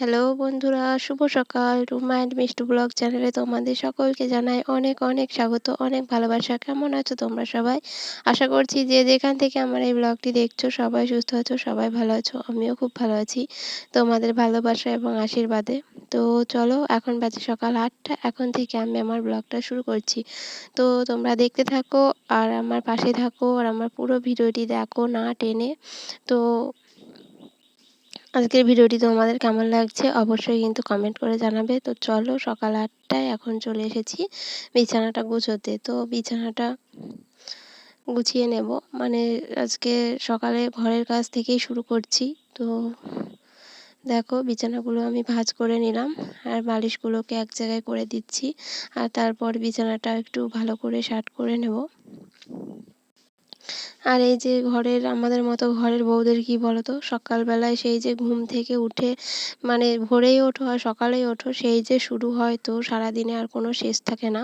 Hello বন্ধুরা, শুভ সকাল। Ruma and Mishtu blog চ্যানেলে তোমাদের সকলকে জানাই অনেক অনেক স্বাগত, অনেক ভালোবাসা। কেমন আছো তোমরা সবাই? আশা করছি যে যেখান থেকে আমার এই ব্লগটি দেখছো সবাই সুস্থ আছো, সবাই ভালো আছো। আমিও খুব ভালো আছি তোমাদের ভালোবাসা এবং আশীর্বাদে। তো চলো, এখন বাজে সকাল 8টা। এখন থেকে আমি আমার ব্লগটা শুরু করছি। তো তোমরা দেখতে থাকো আর আমার পাশে থাকো আর আমার পুরো ভিডিওটি দেখো না টেনে। তো আজকের ভিডিওটি তোমাদের কেমন লাগছে অবশ্যই কিন্তু কমেন্ট করে জানাবে। তো চলো, সকাল 8টায় এখন চলে এসেছি বিছানাটা গুছোতে। তো বিছানাটা গুছিয়ে নেব, মানে আজকে সকালে ঘরের কাজ থেকেই শুরু করছি। তো দেখো, বিছানাগুলো আমি ভাঁজ করে নিলাম আর বালিশগুলোকে এক জায়গায় করে দিচ্ছি, আর তারপর বিছানাটা একটু ভালো করে শার্ট করে নেব। আর এই যে ঘরের আমাদের মতো ঘরের বউদের কি বলতো, সকালবেলায় সেই যে ঘুম থেকে উঠে, মানে ভোরেই ওঠো আর সকালেই ওঠো, সেই যে শুরু হয়, তো সারাদিনে আর কোনো শেষ থাকে না।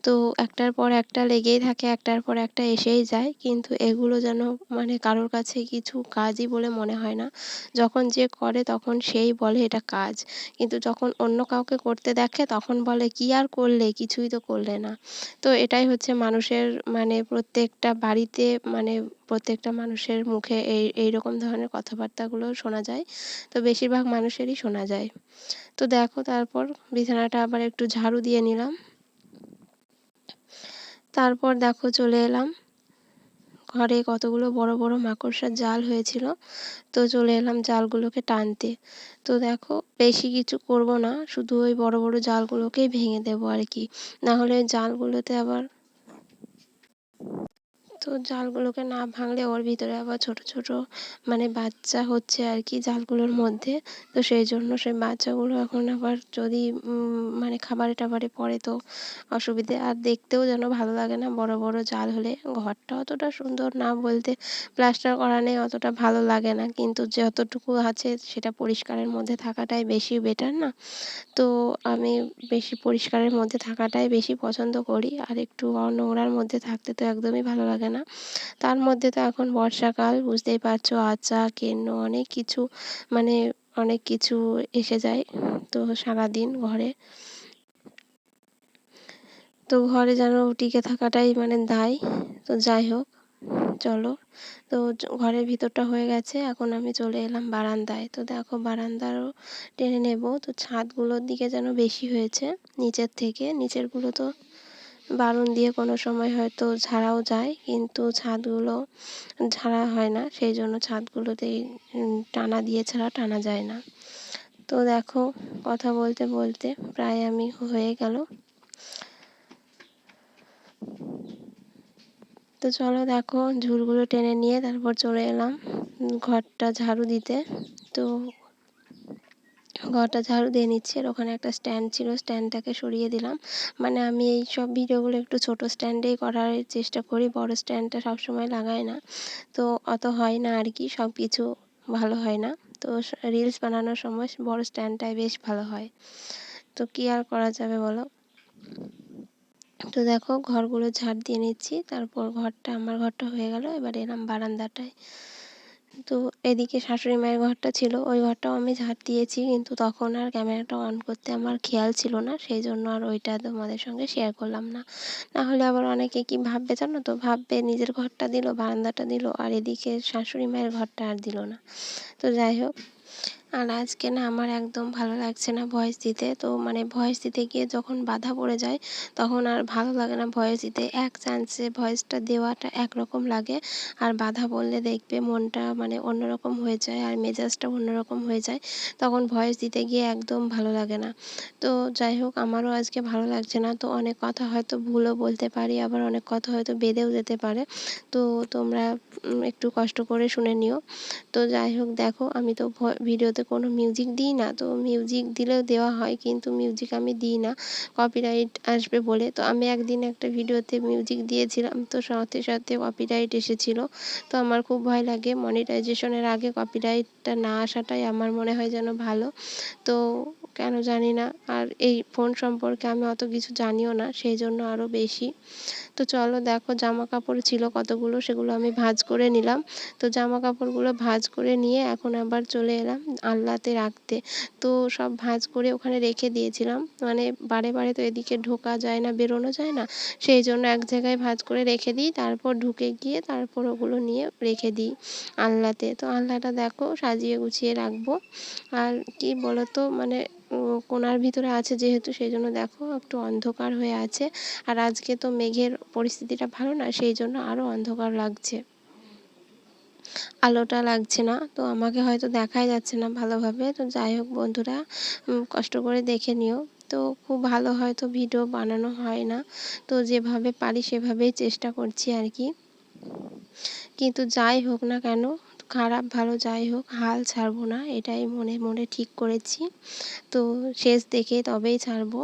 তো একটার পর একটা লেগেই থাকে, একটার পর একটা এসেই যায়, কিন্তু এগুলো যেন মানে কারোর কাছে কিছু কাজই বলে মনে হয় না। যখন যে করে তখন সেই বলে এটা কাজ, কিন্তু যখন অন্য কাউকে করতে দেখে তখন বলে কি আর করলে, কিছুই তো করলে না। তো এটাই হচ্ছে মানুষের, মানে প্রত্যেকটা বাড়িতে, মানে প্রত্যেকটা মানুষের মুখে এই রকম ধরনের কথাবার্তাগুলো শোনা যায়। তো বেশিরভাগ মানুষেরই শোনা যায়। তো দেখো, তারপর বিছানাটা আবার একটু ঝাড়ু দিয়ে নিলাম। তারপর দেখো চলে এলাম ঘরে, কতগুলো বড় বড় মাকড়সার জাল হয়েছিল, তো চলে এলাম জালগুলোকে টানতে। তো দেখো, বেশি কিছু করব না, শুধু ওই বড় বড় জালগুলোকেই ভেঙে দেবো আর কি। না হলে জালগুলোতে আবার, তো জালগুলোকে না ভাঙলে ওর ভিতরে আবার ছোট ছোট মানে বাচ্চা হচ্ছে আর কি জালগুলোর মধ্যে। তো সেই জন্য সেই বাচ্চাগুলো এখন আবার যদি মানে খাবারে টাবারে পড়ে তো অসুবিধে, আর দেখতেও যেন ভালো লাগে না বড় বড় জাল হলে। ঘরটা অতটা সুন্দর না বলতে, প্লাস্টার করা নেই, অতটা ভালো লাগে না, কিন্তু যতটুকু আছে সেটা পরিষ্কারের মধ্যে থাকাটাই বেশি বেটার না। তো আমি বেশি পরিষ্কারের মধ্যে থাকাটাই বেশি পছন্দ করি, আর একটু নোংরার মধ্যে থাকতে তো একদমই ভালো লাগে না। তার মধ্যে তো এখন বর্ষাকাল, বুঝতেই পারছো, আচা কেন্ন অনেক কিছু, মানে অনেক কিছু এসে যায়। তো সারাদিন ঘরে, তো ঘরে যেন টিকে থাকাটাই মানে দায়। তো যাই হোক, চলো। তো ঘরের ভিতরটা হয়ে গেছে, এখন আমি চলে এলাম বারান্দায়। তো দেখো, বারান্দারও টেনে নেব। তো ছাদগুলোর দিকে যেন বেশি হয়েছে নিচের থেকে, নিচেরগুলো তো বারুন দিয়ে কোনো সময় হয়তো ঝাড়াও যায়, কিন্তু ছাদগুলো ঝাড়া হয় না, সেই জন্য ছাদগুলোতেই টানা দিয়ে ছাড়া টানা যায় না। তো দেখো, কথা বলতে বলতে প্রায় আমি হয়ে গেল। তো চলো, দেখো ঝুলগুলো টেনে নিয়ে তারপর চলে এলাম ঘরটা ঝাড়ু দিতে। তো ঘরটা ঝাড়ু দিয়ে নিচ্ছি, আর ওখানে একটা স্ট্যান্ড ছিল, স্ট্যান্ডটাকে সরিয়ে দিলাম। মানে আমি এই সব ভিডিওগুলো একটু ছোট স্ট্যান্ডেই করার চেষ্টা করি, বড় স্ট্যান্ডটা সবসময় লাগাই না, তো অত হয় না আর কি, সব কিছু ভালো হয় না। তো রিলস বানানোর সময় বড় স্ট্যান্ডটাই বেশ ভালো হয়। তো কী আর করা যাবে বলো। তো দেখো, ঘরগুলো ঝাড় দিয়ে নিচ্ছি, তারপর আমার ঘরটা হয়ে গেল। এবার এলাম বারান্দাটায়। তো এদিকে শাশুড়ি মায়ের ঘরটা ছিল, ওই ঘরটাও আমি ঝাড় দিয়েছি, কিন্তু তখন আর ক্যামেরাটা অন করতে আমার খেয়াল ছিল না, সেই জন্য আর ওইটা তোমাদের সঙ্গে শেয়ার করলাম না। না হলে আবার অনেকে কি ভাববে জানো তো, ভাববে নিজের ঘরটা দিল, বারান্দাটা দিল, আর এদিকে শাশুড়ি মায়ের ঘরটা আর দিল না। তো যাই হোক, আর আজকে না আমার একদম ভালো লাগছে না ভয়েস দিতে। তো মানে ভয়েস দিতে গিয়ে যখন বাধা পড়ে যায় তখন আর ভালো লাগে না ভয়েস দিতে। এক চান্সে ভয়েসটা দেওয়াটা একরকম লাগে, আর বাধা পড়লে দেখবে মনটা মানে অন্যরকম হয়ে যায়, আর মেজাজটা অন্যরকম হয়ে যায়, তখন ভয়েস দিতে গিয়ে একদম ভালো লাগে না। তো যাই হোক, আমারও আজকে ভালো লাগছে না। তো অনেক কথা হয়তো ভুলও বলতে পারি, আবার অনেক কথা হয়তো বেঁধেও যেতে পারে। তো তোমরা একটু কষ্ট করে শুনে নিও। তো যাই হোক, দেখো আমি তো ভিডিওতে কোনো মিউজিক দিই না, তো মিউজিক দিলেও দেওয়া হয়, কিন্তু মিউজিক আমি দিই না কপিরাইট আসবে বলে। তো আমি একদিন একটা ভিডিওতে মিউজিক দিয়েছিলাম, তো সাথে সাথে কপিরাইট এসেছিলো। তো আমার খুব ভয় লাগে, মনিটাইজেশনের আগে কপিরাইটটা না আসাটাই আমার মনে হয় যেন ভালো। তো কেন জানি না। আর এই ফোন সম্পর্কে আমি অত কিছু জানিও না, সেই জন্য আরও বেশি। তো চলো দেখো জামা কাপড় ছিল কতগুলো, সেগুলো আমি ভাঁজ করে নিলাম। তো জামা কাপড়গুলো ভাঁজ করে নিয়ে এখন আবার চলে এলাম আলনাতে রাখতে। তো সব ভাঁজ করে ওখানে রেখে দিয়েছিলাম, মানে বারে বারে তো এদিকে ঢোকা যায় না, বেরোনো যায় না, সেই জন্য এক জায়গায় ভাঁজ করে রেখে দিই, তারপর ঢুকে গিয়ে তারপর ওগুলো নিয়ে রেখে দিই আলনাতে। তো আলনাটা দেখো সাজিয়ে গুছিয়ে রাখবো। আর কি বলতো, মানে কোণার ভিতরে আছে যেহেতু, সেই জন্য দেখো একটু অন্ধকার হয়ে আছে। আর আজকে তো মেঘের পরিস্থিতিটা ভালো না, সেই জন্য আরও অন্ধকার লাগছে, আলোটা লাগছে না। তো আমাকে হয়তো দেখাই যাচ্ছে না ভালোভাবে। তো যাই হোক বন্ধুরা, কষ্ট করে দেখে নিও। তো খুব ভালো হয়তো ভিডিও বানানো হয় না, তো যেভাবে পারি সেভাবেই চেষ্টা করছি আর কি। কিন্তু যাই হোক না কেন, খারাপ ভালো যাই হোক, হাল ছাড়বো না, এটাই মনে মনে ঠিক করেছি। তো শেষ দেখে তবেই ছাড়বো।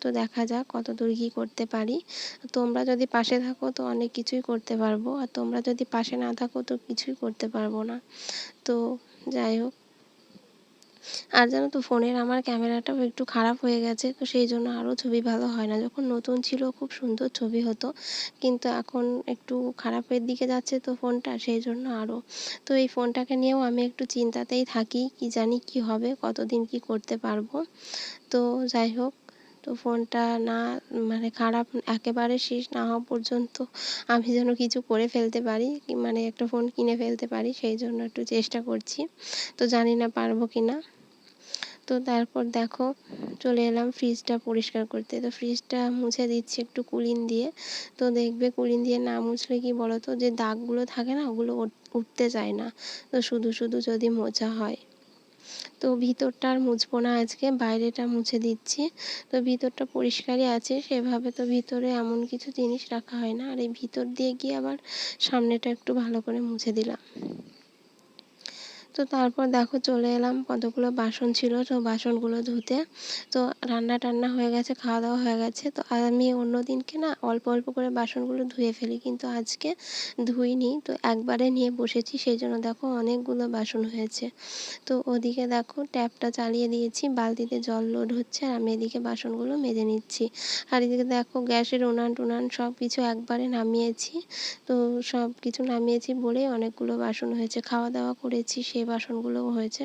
তো দেখা যাক কতদূর কী করতে পারি। তোমরা যদি পাশে থাকো তো অনেক কিছুই করতে পারবো, আর তোমরা যদি পাশে না থাকো তো কিছুই করতে পারবো না। তো যাই হোক, আর জানো তো ফোনের আমার ক্যামেরাটাও একটু খারাপ হয়ে গেছে, তো সেই জন্য আরও ছবি ভালো হয় না। যখন নতুন ছিল খুব সুন্দর ছবি হতো, কিন্তু এখন একটু খারাপের দিকে যাচ্ছে তো ফোনটা, সেই জন্য আরও। তো এই ফোনটাকে নিয়েও আমি একটু চিন্তাতেই থাকি, কি জানি কি হবে, কতদিন কি করতে পারবো। তো যাই হোক, তো ফোনটা না, মানে খারাপ একেবারে শেষ না হওয়া পর্যন্ত আমি যেন কিছু করে ফেলতে পারি, মানে একটা ফোন কিনে ফেলতে পারি, সেই জন্য একটু চেষ্টা করছি। তো জানি না পারবো কি না। তো তারপর দেখো চলে এলাম ফ্রিজটা পরিষ্কার করতে। তো ফ্রিজটা মুছে দিচ্ছি একটু কুলিন দিয়ে। তো দেখবে কুলিন দিয়ে না মুছলে কি বলো তো, যে দাগগুলো থাকে না ওগুলো উঠতে চায় না, তো শুধু শুধু যদি মোছা হয়। তো ভিতরটা আর মুছবো না আজকে, বাইরেটা মুছে দিচ্ছি। তো ভিতরটা পরিষ্কারই আছে সেভাবে, তো ভিতরে এমন কিছু জিনিস রাখা হয় না। আর এই ভিতর দিয়ে গিয়ে আবার সামনেটা একটু ভালো করে মুছে দিলাম। তো তারপর দেখো চলে এলাম, কতগুলো বাসন ছিল তো বাসনগুলো ধুতে। তো রান্না টান্না হয়ে গেছে, খাওয়া দাওয়া হয়ে গেছে। তো আমি অন্য দিনকে না অল্প অল্প করে বাসনগুলো ধুয়ে ফেলি, কিন্তু আজকে ধুইনি, তো একবারে নিয়ে বসেছি, সেই জন্য দেখো অনেকগুলো বাসন হয়েছে। তো ওদিকে দেখো ট্যাপটা চালিয়ে দিয়েছি, বালতিতে জল লোড হচ্ছে, আর আমি এদিকে বাসনগুলো মেজে নিচ্ছি। আর এদিকে দেখো গ্যাসের উনান টুনান সব কিছু একবারে নামিয়েছি। তো সব কিছু নামিয়েছি বলেই অনেকগুলো বাসন হয়েছে, খাওয়া দাওয়া করেছি সেই বাসনগুলোও হয়েছে।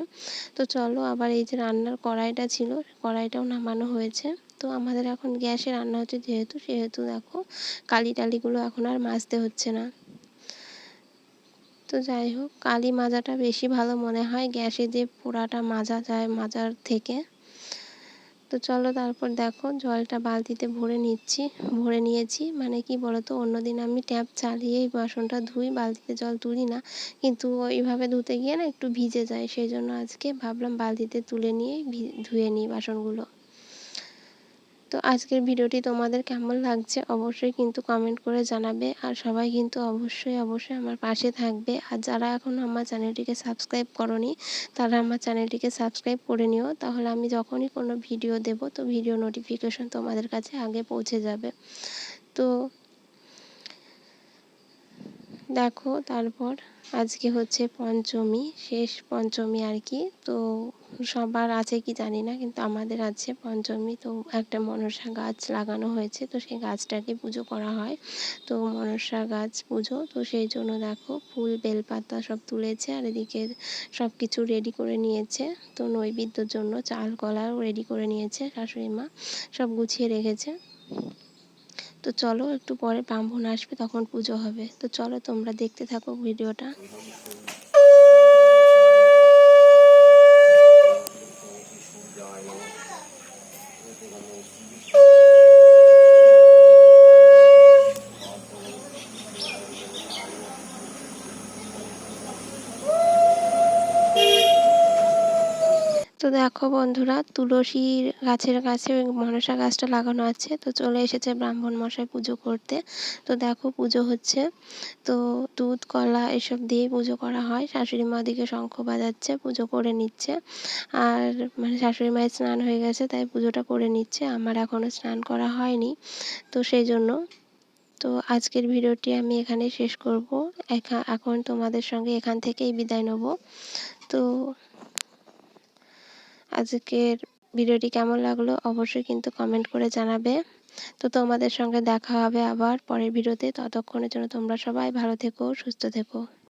তো চলো আবার এই যে রান্নার কড়াইটা ছিল, কড়াইটাও নামানো হয়েছে। তো আমাদের এখন গ্যাসে রান্না হচ্ছে যেহেতু, সেহেতু দেখো কালি টালিগুলো এখন আর মাজতে হচ্ছে না। তো যাই হোক, কালি মাজাটা বেশি ভালো মনে হয় গ্যাসে যে পোড়াটা মাজা যায় মাজার থেকে। তো চলো তারপর দেখো জলটা বালতিতে ভরে নিচ্ছি, ভরে নিয়েছি। মানে কি বলতো, অন্যদিন আমি ট্যাপ চালিয়েই বাসনটা ধুই, বালতিতে জল তুলি না, কিন্তু ওইভাবে ধুতে গিয়ে না একটু ভিজে যায়, সেই জন্য আজকে ভাবলাম বালতিতে তুলে নিয়ে ধুয়ে নিই বাসনগুলো। তো আজকের ভিডিওটি তোমাদের কেমন লাগছে অবশ্যই কিন্তু কমেন্ট করে জানাবে। আর সবাই কিন্তু অবশ্যই অবশ্যই আমার পাশে থাকবে। আর যারা এখনও আমার চ্যানেলটিকে সাবস্ক্রাইব করনি তারা আমার চ্যানেলটিকে সাবস্ক্রাইব করে নিও, তাহলে আমি যখনই কোনো ভিডিও দেব তো ভিডিও নোটিফিকেশন তোমাদের কাছে আগে পৌঁছে যাবে। তো দেখো তারপর আজকে হচ্ছে পঞ্চমী, শেষ পঞ্চমী আর কি। তো সবার আছে কি জানি না, কিন্তু আমাদের আছে পঞ্চমী। তো একটা মনসা গাছ লাগানো হয়েছে, তো সেই গাছটাকে পুজো করা হয়। তো মনসা গাছ পুজো, তো সেই জন্য দেখো ফুল বেলপাতা সব তুলেছে, আর এদিকে সব কিছু রেডি করে নিয়েছে। তো নৈবেদ্যর জন্য চাল কলাও রেডি করে নিয়েছে শাশুড়ি মা, সব গুছিয়ে রেখেছে। তো চলো একটু পরে ব্রাহ্মণ আসবে, তখন পুজো হবে। তো চলো তোমরা দেখতে থাকো ভিডিওটা। তো দেখো বন্ধুরা, তুলসীর গাছের কাছে মনসা গাছটা লাগানো আছে, তো চলে এসেছে ব্রাহ্মণ মশাই পুজো করতে। তো দেখো পুজো হচ্ছে, তো দুধ কলা এসব দিয়ে পুজো করা হয়। শাশুড়ি মা দিকে শঙ্খ বাজাচ্ছে, পুজো করে নিচ্ছে। আর মানে শাশুড়ি মায়ের স্নান হয়ে গেছে তাই পুজোটা করে নিচ্ছে, আমার এখনও স্নান করা হয়নি, তো সেই জন্য। তো আজকের ভিডিওটি আমি এখানে শেষ করব। এখন তোমাদের সঙ্গে এখান থেকেই বিদায় নেব। তো আজকের ভিডিওটি কেমন লাগলো অবশ্যই কিন্তু কমেন্ট করে জানাবে। তো তোমাদের সঙ্গে দেখা হবে আবার পরের ভিডিওতে। ততক্ষণের জন্য তোমরা সবাই ভালো থেকো, সুস্থ থেকো।